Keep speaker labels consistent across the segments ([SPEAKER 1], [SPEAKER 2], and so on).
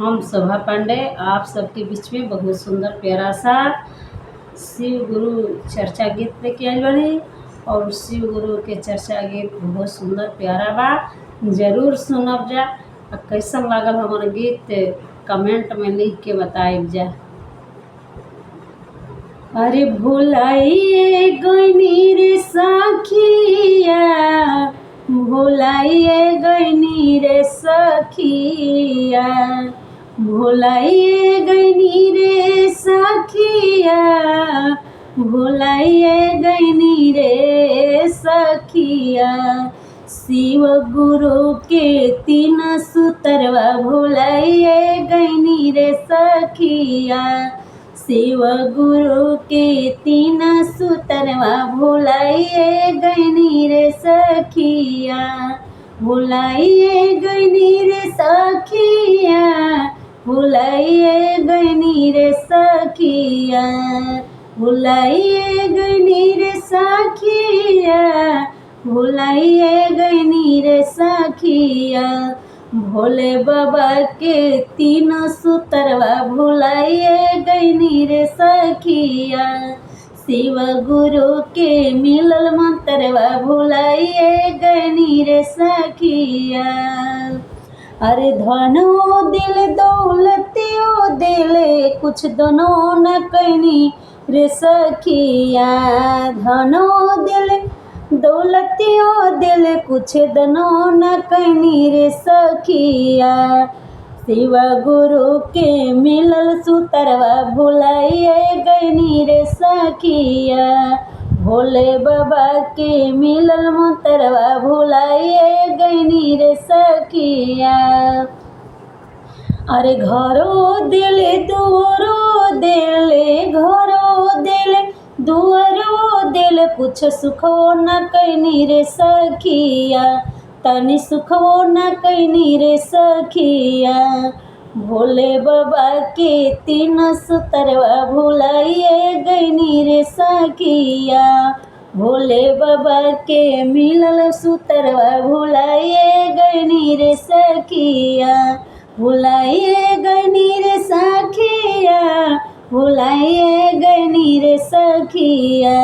[SPEAKER 1] हम शोभा पांडे आप सबके बीच में बहुत सुंदर प्यारा सा शिव गुरु चर्चा गीत लेके आइल बानी। और शिव गुरु के चर्चा गीत बहुत सुंदर प्यारा बा, जरूर सुनब जा। कैसन लागल हमारा गीत कमेंट में लिख के बताइब जा। अरे भुलाइए गइनी रे सखिया, भुलाइए गइनी रे सखिया, भुलाइए गइनी रे सखिया, भुलाइए गइनी रे सखिया। शिव गुरु के तीन सूत्रवा भुलाइए गइनी रे सखिया, शिव गुरु के तीन सूत्रवा भुलाइए गइनी रे सखिया, भुलाइए गइनी रे सखिया, भुलाइए गइनी रे सखिया, भुलाइए गइनी रे सखिया, भुलाइए गइनी रे सखिया। भोले बाबा के तीन सूत्रवा भुलाइए गइनी रे सखिया, शिव गुरु के मिलल मंत्रवा भुलाइए गइनी रे सखिया। अरे धनो दिल दौलतियो दिले कुछ दोनों न कइनी रे सखिया, धनो दिल दौलतियो दिल कुछ दोनों न कइनी रे सखिया। शिव गुरु के मिलल सूत्रवा भुलाइए गइनी रे सखिया, भोले बाबा के मिलल मंत्रवा भुलाइए गइनी रे सखिया। अरे घरो दिले दुआरो दिले, घरो दिले दुआरो दिल कुछ सुखो न कइनी रे सखिया, तनि सुखो न कइनी रे सखिया। भोले बाबा के तीन सूत्रवा भुलाइए गइनी रे सखिया, भोले बाबा के मिलल सूत्रवा भुलाइए गइनी रे सखिया, भुलाइए गइनी रे सखिया, भुलाइए गइनी रे सखिया,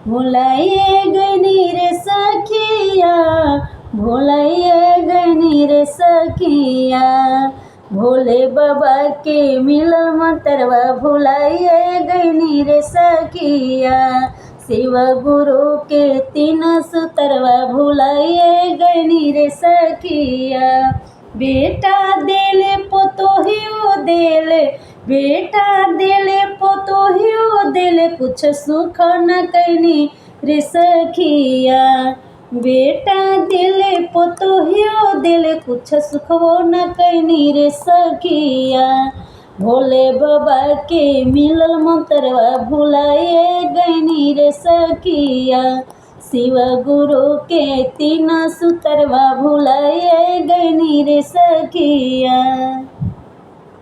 [SPEAKER 1] भुलाइए गइनी रे सखिया, भुलाइए गइनी रे सखिया। भोले बाबा के मिलल मंत्रवा भुलाइए गइनी रे सखिया, शिव गुरु के तीन सूत्रवा भुलाइए गइनी रे सखिया। बेटा देले पोतोहियो देले, बेटा देले पोतोहियो देले कुछ सुख न कइनी रे सखिया, बेटा देले पोतोहियो देले कुछ सुखवो न कइनी रे सखिया। भोले बाबा के मिलल मंत्रवा भुलाइए गइनी रे सखिया, शिव गुरु के तीन सूत्रवा भुलाइए गइनी रे सखिया।